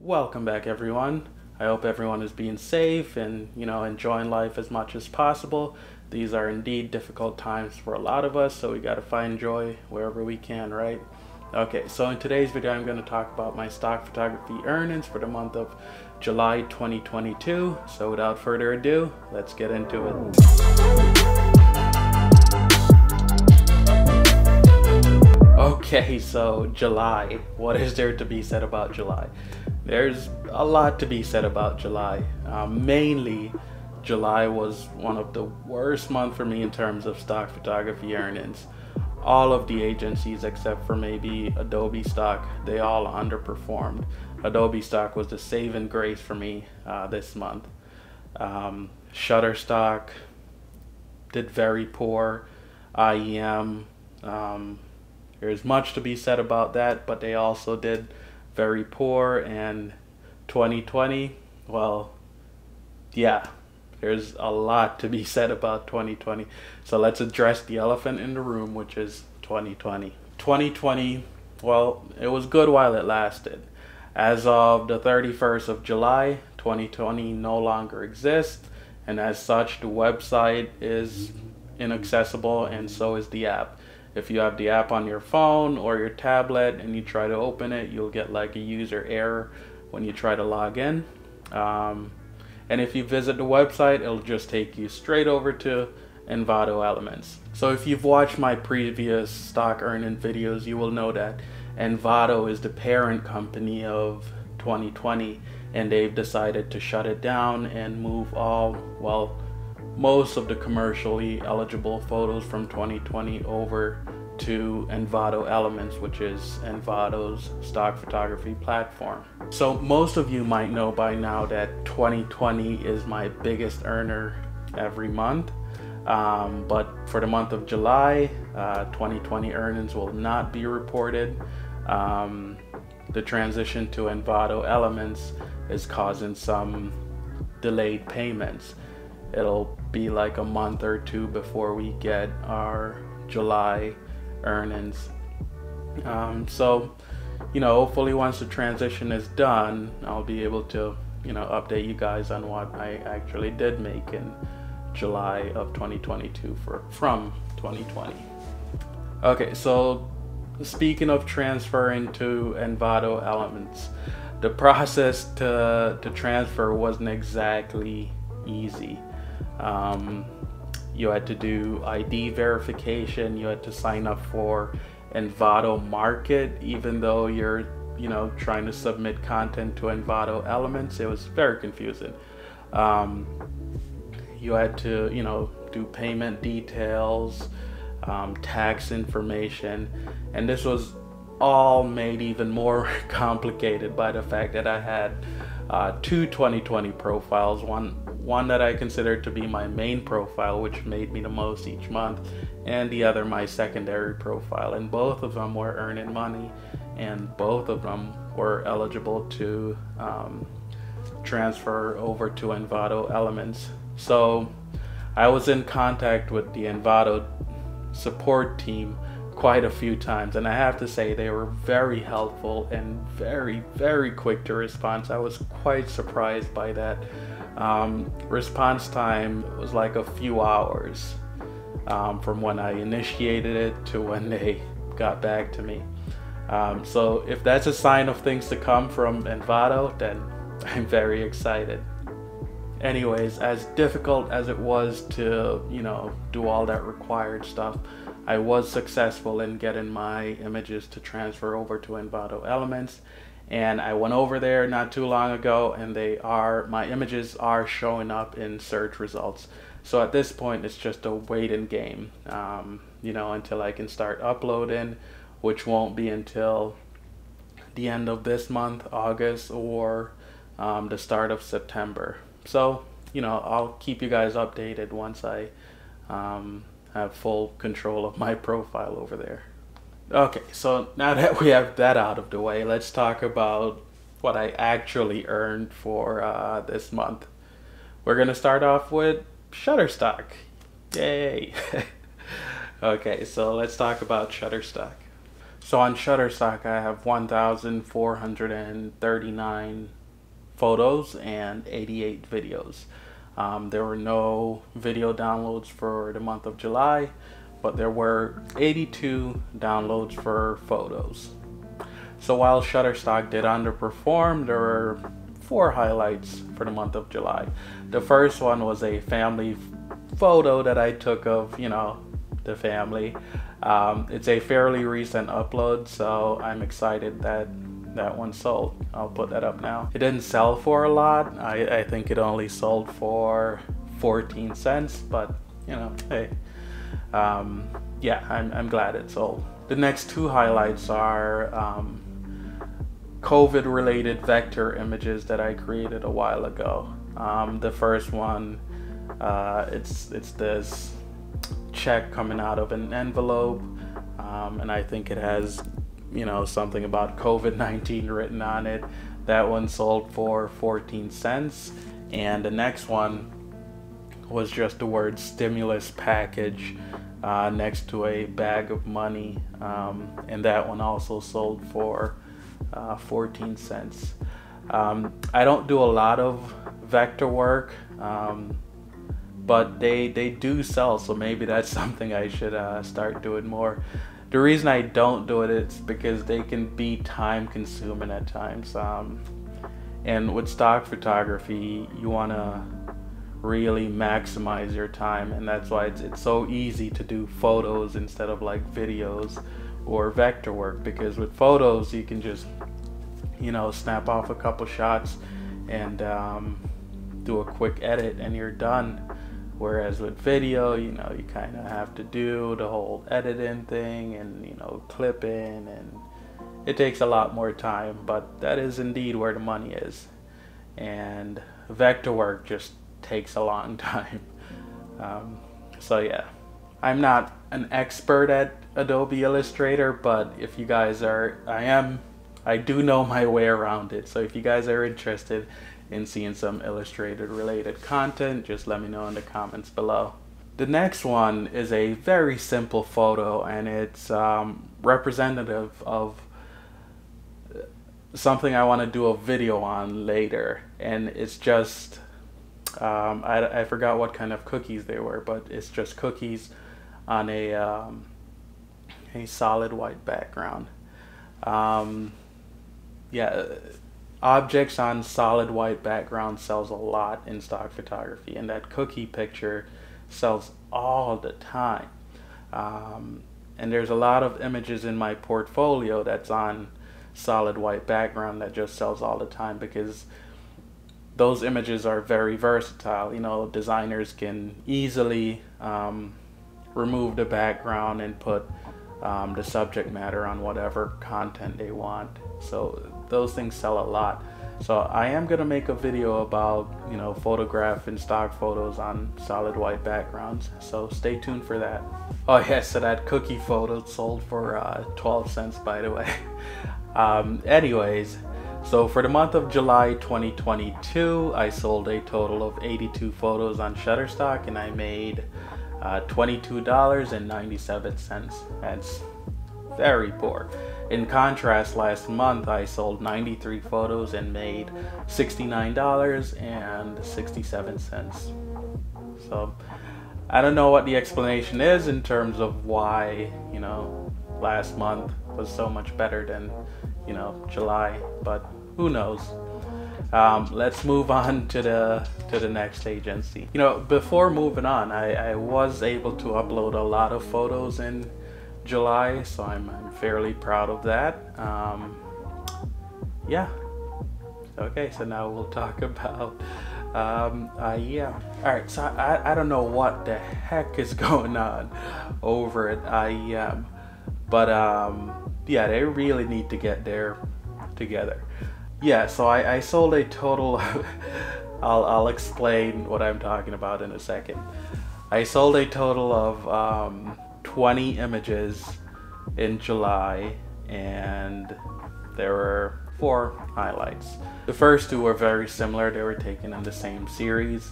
Welcome back, everyone. I hope everyone is being safe and, enjoying life as much as possible. These are indeed difficult times for a lot of us, so we got to find joy wherever we can, right? Okay, so in today's video, I'm going to talk about my stock photography earnings for the month of July 2022. So without further ado, let's get into it. Okay, so July. What is there to be said about July? There's a lot to be said about July. Mainly, July was one of the worst months for me in terms of stock photography earnings. All of the agencies except for maybe Adobe Stock, they all underperformed. Adobe Stock was the saving grace for me this month. Shutterstock did very poor. IEM, there's much to be said about that, but they also did very poor. And 2020, well, yeah, there's a lot to be said about 2020. So let's address the elephant in the room, which is 2020. 2020, well, it was good while it lasted. As of the 31st of July, 2020 no longer exists, and as such, the website is inaccessible, and so is the app. If you have the app on your phone or your tablet and you try to open it, you'll get like a user error when you try to log in. And if you visit the website, it'll just take you straight over to Envato Elements. So if you've watched my previous stock earning videos, you will know that Envato is the parent company of 2020, and they've decided to shut it down and move most of the commercially eligible photos from 2020 over to Envato Elements, which is Envato's stock photography platform. So most of you might know by now that 2020 is my biggest earner every month. But for the month of July, 2020 earnings will not be reported. The transition to Envato Elements is causing some delayed payments. It'll be like a month or two before we get our July earnings. So, hopefully once the transition is done, I'll be able to, update you guys on what I actually did make in July of 2022 from 2020. Okay, so speaking of transferring to Envato Elements, the process to transfer wasn't exactly easy. You had to do ID verification, you had to sign up for Envato Market, even though you're trying to submit content to Envato Elements. It was very confusing. You had to do payment details, tax information, and this was all made even more complicated by the fact that I had two 2020 profiles, one that I considered to be my main profile, which made me the most each month, and the other my secondary profile, and both of them were earning money, and both of them were eligible to transfer over to Envato Elements. So I was in contact with the Envato support team quite a few times, and I have to say they were very helpful and very, very quick to respond. I was quite surprised by that. Response time was like a few hours from when I initiated it to when they got back to me. So if that's a sign of things to come from Envato, then I'm very excited. Anyways, as difficult as it was to, do all that required stuff, I was successful in getting my images to transfer over to Envato Elements, and I went over there not too long ago, and my images are showing up in search results. So at this point, it's just a waiting game, until I can start uploading, which won't be until the end of this month, August, or the start of September. So, I'll keep you guys updated once I have full control of my profile over there. Okay, so now that we have that out of the way, let's talk about what I actually earned for this month. We're gonna start off with Shutterstock. Yay! Okay, so let's talk about Shutterstock. So on Shutterstock, I have 1,439 photos and 88 videos. There were no video downloads for the month of July, but there were 82 downloads for photos. So while Shutterstock did underperform, there were 4 highlights for the month of July. The first one was a family photo that I took of, the family. It's a fairly recent upload, so I'm excited that that one sold. I'll put that up now. It didn't sell for a lot. I think it only sold for 14 cents, but hey, yeah, I'm glad it sold. The next 2 highlights are COVID related vector images that I created a while ago. The first one, it's this check coming out of an envelope, and I think it has something about COVID-19 written on it. That one sold for 14 cents, and the next one was just the word stimulus package next to a bag of money, and that one also sold for 14 cents. I don't do a lot of vector work, but they do sell, so maybe that's something I should start doing more. The reason I don't do it is because they can be time consuming at times, and with stock photography you want to really maximize your time, and that's why it's so easy to do photos instead of like videos or vector work, because with photos you can just snap off a couple shots and do a quick edit and you're done. Whereas with video, you kind of have to do the whole editing thing and, clipping, and it takes a lot more time, but that is indeed where the money is. And vector work just takes a long time. So yeah, I'm not an expert at Adobe Illustrator, but if you guys are, I do know my way around it. So if you guys are interested in seeing some Illustrator related content, just let me know in the comments below. The next one is a very simple photo, and it's representative of something I want to do a video on later, and it's just I forgot what kind of cookies they were, but it's just cookies on a solid white background. Yeah, objects on solid white background sells a lot in stock photography, and that cookie picture sells all the time. And there's a lot of images in my portfolio that's on solid white background that just sells all the time, because those images are very versatile. Designers can easily remove the background and put the subject matter on whatever content they want. So those things sell a lot. So I am gonna make a video about photographing stock photos on solid white backgrounds, so stay tuned for that. Oh yeah, so that cookie photo sold for 12 cents, by the way. Anyways, so for the month of July 2022, I sold a total of 82 photos on Shutterstock, and I made $22.97. That's very poor. In contrast, last month I sold 93 photos and made $69.67. So I don't know what the explanation is in terms of why last month was so much better than July, but who knows. Let's move on to the next agency. Before moving on, I was able to upload a lot of photos in July, so I'm fairly proud of that. Yeah. Okay, so now we'll talk about IEM. Alright, so I don't know what the heck is going on over at IEM, but yeah, they really need to get their together. Yeah, so I sold a total of, I'll explain what I'm talking about in a second. I sold a total of 20 images in July, and there were 4 highlights. The first 2 were very similar. They were taken in the same series.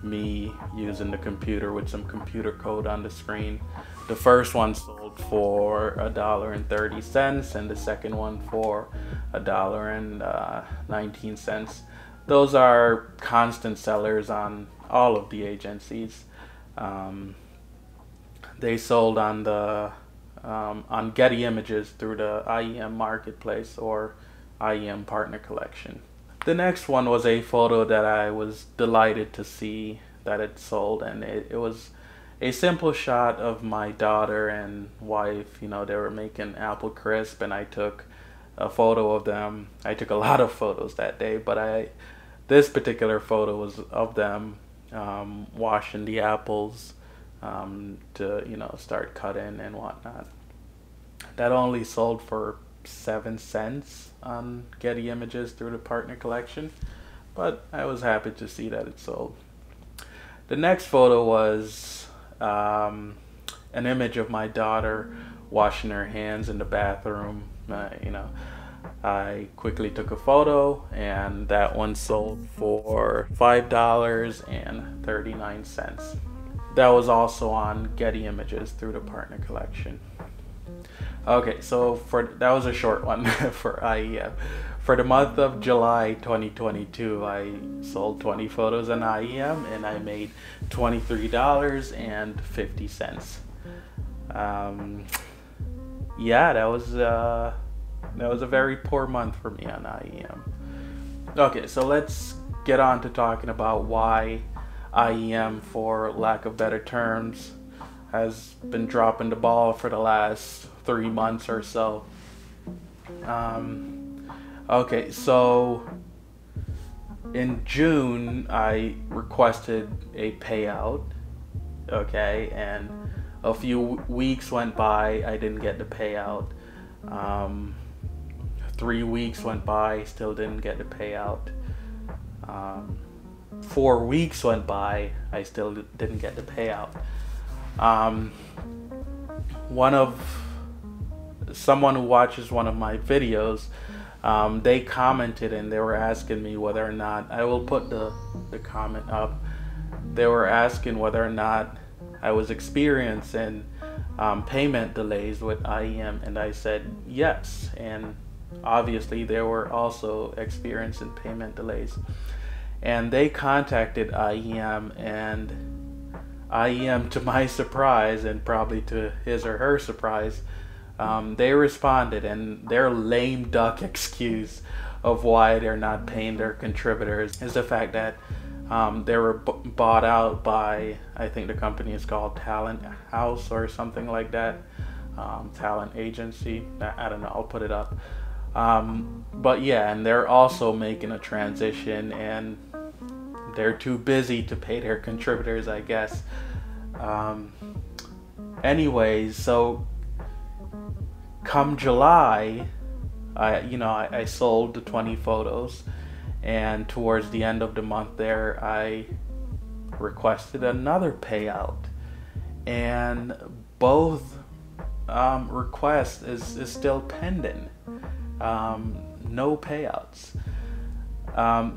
Me using the computer with some computer code on the screen. The first one sold for $1.30 and the second one for $1.19. Those are constant sellers on all of the agencies. They sold on the on Getty Images through the IEM Marketplace or IEM Partner Collection. The next one was a photo that I was delighted to see that it sold, and it was a simple shot of my daughter and wife. You know, they were making apple crisp, and I took a photo of them. I took a lot of photos that day, but this particular photo was of them washing the apples to, you know, start cutting and whatnot. That only sold for 7 cents on Getty Images through the Partner Collection, but I was happy to see that it sold. The next photo was an image of my daughter washing her hands in the bathroom. You know, I quickly took a photo, and that one sold for $5.39. That was also on Getty Images through the Partner Collection. Okay, so that was a short one for IEM. For the month of July 2022, I sold 20 photos on IEM and I made $23.50. Yeah, that was a very poor month for me on IEM. Okay, so let's get on to talking about why IEM, for lack of better terms, has been dropping the ball for the last 3 months or so. Okay, so in June I requested a payout, okay, and a few weeks went by, I didn't get the payout. 3 weeks went by, still didn't get the payout. 4 weeks went by, I still didn't get the payout. Someone who watches one of my videos, they commented and they were asking me whether or not, I will put the comment up, they were asking whether or not I was experiencing payment delays with IEM, and I said yes, and obviously they were also experiencing payment delays. And they contacted IEM, and IEM, to my surprise, and probably to his or her surprise, they responded, and their lame duck excuse of why they're not paying their contributors is the fact that they were bought out by, I think the company is called Talent House or something like that, talent agency. I don't know, I'll put it up. But yeah, and they're also making a transition, and they're too busy to pay their contributors, I guess. Anyways, so come July, I sold the 20 photos, and towards the end of the month there, I requested another payout, and both requests is still pending. No payouts.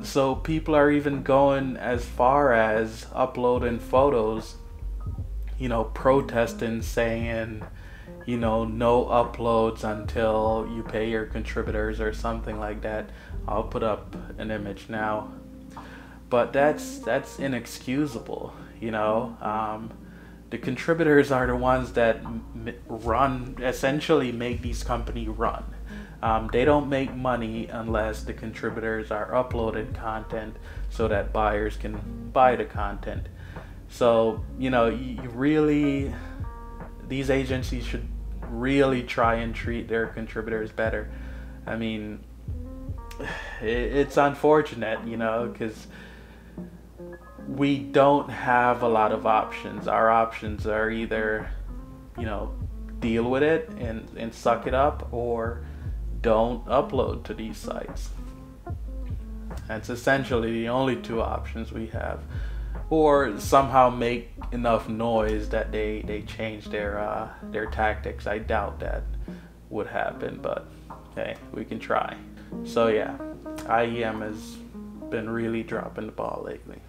So people are even going as far as uploading photos, protesting, saying, no uploads until you pay your contributors or something like that. I'll put up an image now. But that's inexcusable, The contributors are the ones that essentially make these companies run. They don't make money unless the contributors are uploading content so that buyers can buy the content. So, these agencies should really try and treat their contributors better. I mean, it's unfortunate, because we don't have a lot of options. Our options are either, deal with it and suck it up, or don't upload to these sites. That's essentially the only two options we have. Or somehow make enough noise that they change their tactics. I doubt that would happen, but hey, we can try. So yeah, IEM has been really dropping the ball lately.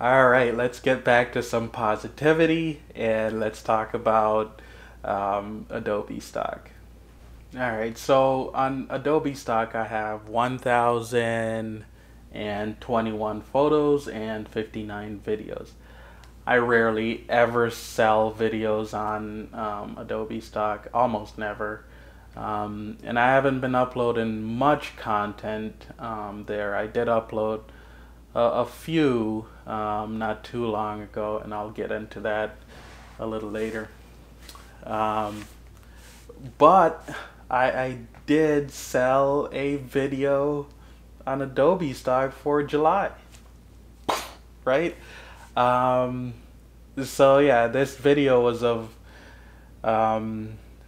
All right, let's get back to some positivity and let's talk about Adobe stock. All right, so on Adobe stock, I have 1,021 photos and 59 videos. I rarely ever sell videos on Adobe stock, almost never. And I haven't been uploading much content there. I did upload a few not too long ago, and I'll get into that a little later. But I did sell a video on Adobe stock for July, right? So yeah, this video was of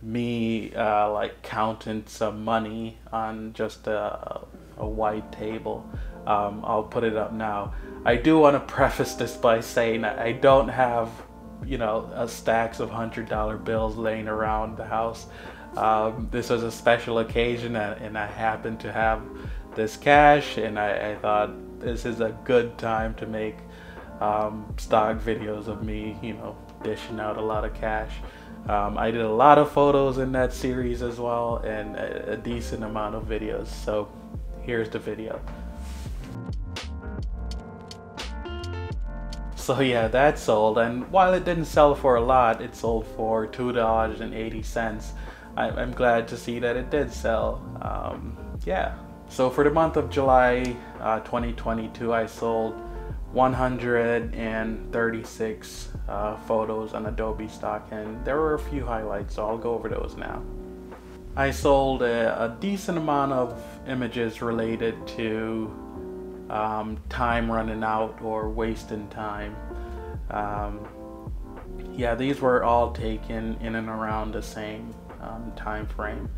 me like counting some money on just a white table. I'll put it up now. I do want to preface this by saying I don't have, you know, stacks of $100 bills laying around the house. This was a special occasion, and I happened to have this cash, and I thought this is a good time to make stock videos of me, you know, dishing out a lot of cash. I did a lot of photos in that series as well, and a decent amount of videos. So here's the video. So yeah, that sold, and while it didn't sell for a lot, it sold for $2.80. I'm glad to see that it did sell. Yeah. So for the month of July 2022, I sold 136 photos on Adobe stock, and there were a few highlights, so I'll go over those now. I sold a decent amount of images related to time running out or wasting time. Yeah, these were all taken in and around the same time frame.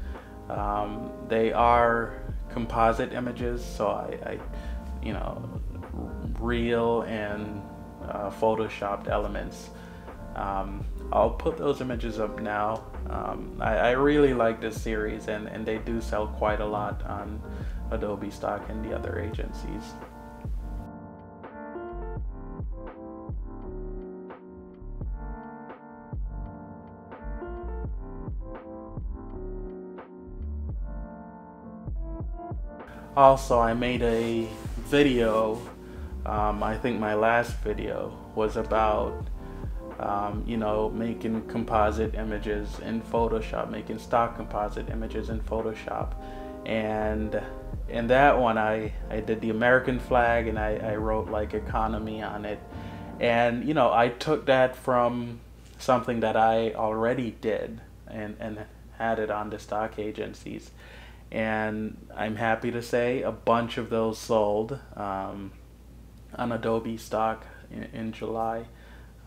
They are composite images, so I you know, real and photoshopped elements. I'll put those images up now. I really like this series, and they do sell quite a lot on Adobe stock and the other agencies. Also, I made a video, I think my last video was about you know, making composite images in Photoshop, making stock composite images in Photoshop. And in that one, I did the American flag, and I wrote like economy on it. And you know, I took that from something that I already did and had it on the stock agencies. And I'm happy to say a bunch of those sold on Adobe stock in July.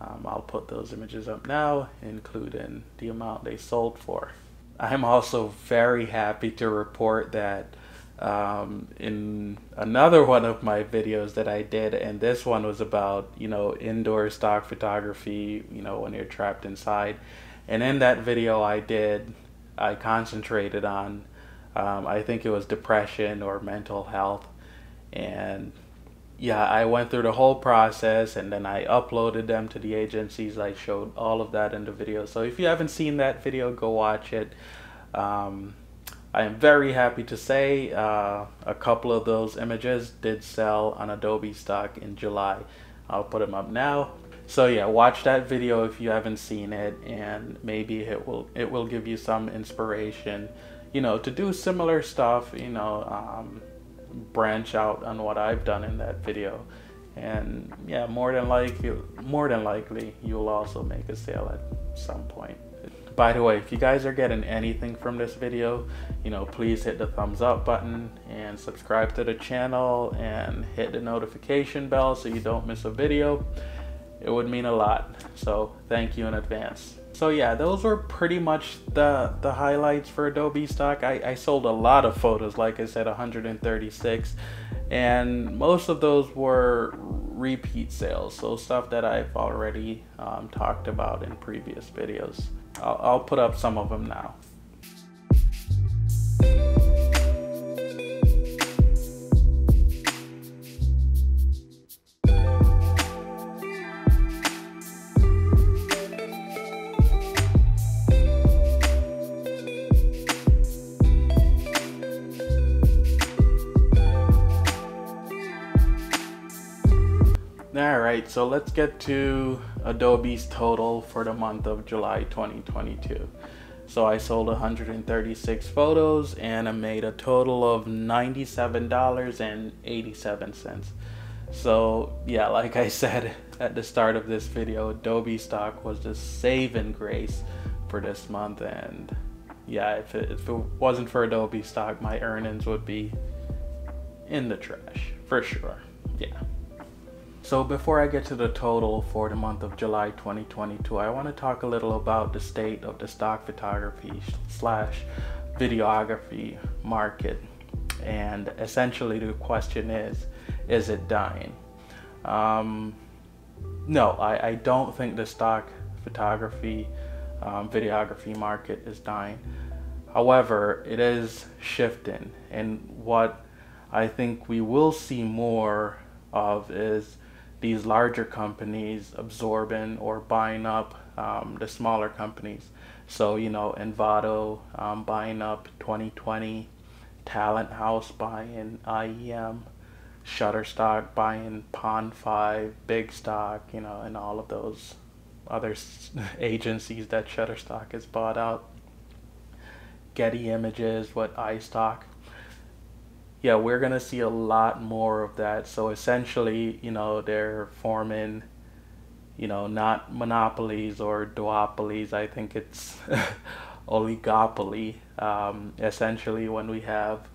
I'll put those images up now, including the amount they sold for. I'm also very happy to report that in another one of my videos that I did, and this one was about, you know, indoor stock photography, you know, when you're trapped inside. And in that video I concentrated on I think it was depression or mental health. And yeah, I went through the whole process, and then I uploaded them to the agencies. I showed all of that in the video. So if you haven't seen that video, go watch it. I am very happy to say a couple of those images did sell on Adobe stock in July. I'll put them up now. So yeah, watch that video if you haven't seen it, and maybe it will give you some inspiration, you know, to do similar stuff, you know, branch out on what I've done in that video. And yeah, more than likely you'll also make a sale at some point. By the way, if you guys are getting anything from this video, you know, please hit the thumbs up button and subscribe to the channel and hit the notification bell so you don't miss a video. It would mean a lot, so thank you in advance. So yeah, those were pretty much the highlights for Adobe stock. I sold a lot of photos, like I said, 136, and most of those were repeat sales, so stuff that I've already talked about in previous videos. I'll put up some of them now. Alright, so let's get to Adobe's total for the month of July 2022. So I sold 136 photos and I made a total of $97.87. So yeah, like I said at the start of this video, Adobe stock was the saving grace for this month, and yeah, if it wasn't for Adobe stock, my earnings would be in the trash for sure. Yeah. So before I get to the total for the month of July 2022, I want to talk a little about the state of the stock photography / videography market. And essentially the question is it dying? No, I don't think the stock photography videography market is dying. However, it is shifting, and what I think we will see more of is these larger companies absorbing or buying up the smaller companies. So, you know, Envato buying up 2020, Talent House buying IEM, Shutterstock buying Pond5, Big Stock, you know, and all of those other agencies that Shutterstock has bought out. Getty Images, what iStock. Yeah, we're gonna see a lot more of that. So essentially, you know, they're forming, you know, not monopolies or duopolies. I think it's oligopoly. Essentially, when we have,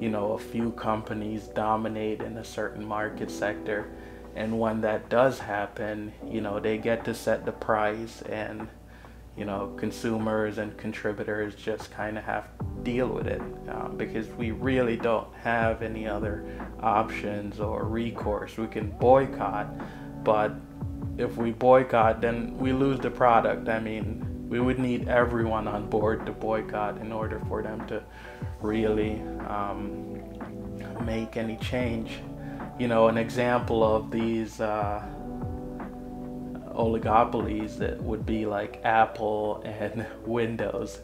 you know, a few companies dominate in a certain market sector, and when that does happen, you know, they get to set the price, and you know, consumers and contributors just kind of have to deal with it because we really don't have any other options or recourse. We can boycott, but if we boycott, then we lose the product. I mean, we would need everyone on board to boycott in order for them to really make any change. You know, an example of these oligopolies that would be like Apple and Windows.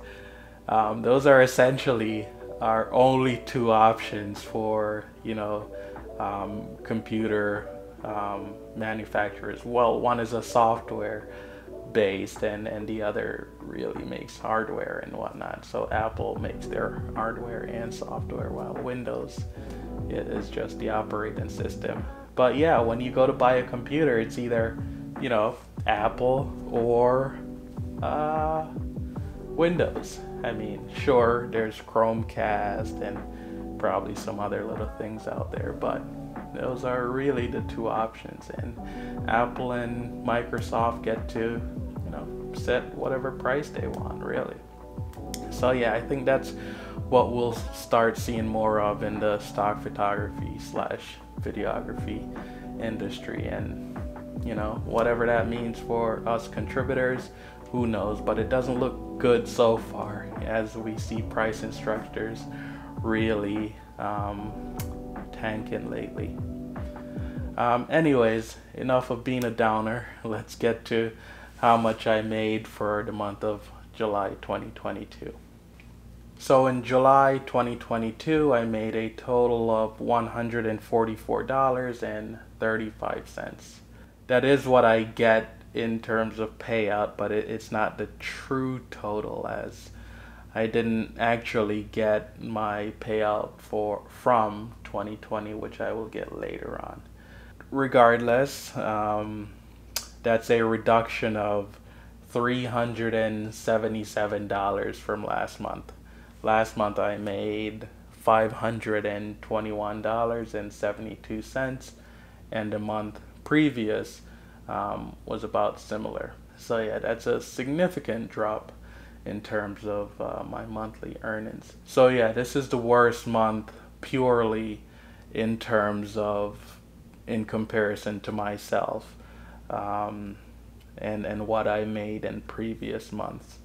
Those are essentially our only two options for, you know, computer manufacturers. Well, one is a software based, and the other really makes hardware and whatnot. So Apple makes their hardware and software, while Windows, it is just the operating system. But yeah, when you go to buy a computer, it's either, you know, Apple or Windows. I mean, sure, there's Chromecast and probably some other little things out there, but those are really the two options, and Apple and Microsoft get to, you know, set whatever price they want, really. So yeah, I think that's what we'll start seeing more of in the stock photography / videography industry, and you know, whatever that means for us contributors, who knows, but it doesn't look good so far, as we see pricing structures really tanking lately. Anyways, enough of being a downer. Let's get to how much I made for the month of July 2022. So in July 2022, I made a total of $144.35. That is what I get in terms of payout, but it's not the true total, as I didn't actually get my payout from 2020, which I will get later on. Regardless, that's a reduction of $377 from last month. Last month I made $521.72, and the month previous was about similar. So yeah, that's a significant drop in terms of my monthly earnings. So yeah, this is the worst month purely in terms of, in comparison to myself and what I made in previous months.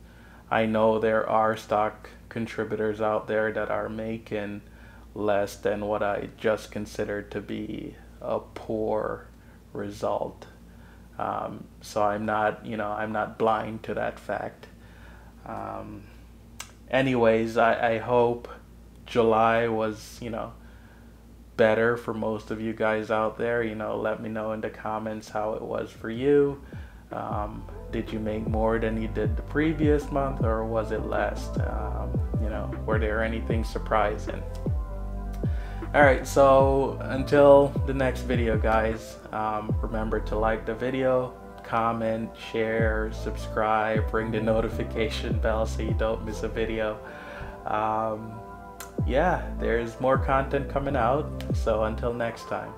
I know there are stock contributors out there that are making less than what I just considered to be a poor result. So I'm not, I'm not blind to that fact. Anyways, I hope July was, better for most of you guys out there. You know, let me know in the comments how it was for you. Did you make more than you did the previous month, or was it less? You know, were there anything surprising? Alright, so until the next video, guys, remember to like the video, comment, share, subscribe, ring the notification bell so you don't miss a video. Yeah, there's more content coming out, so until next time.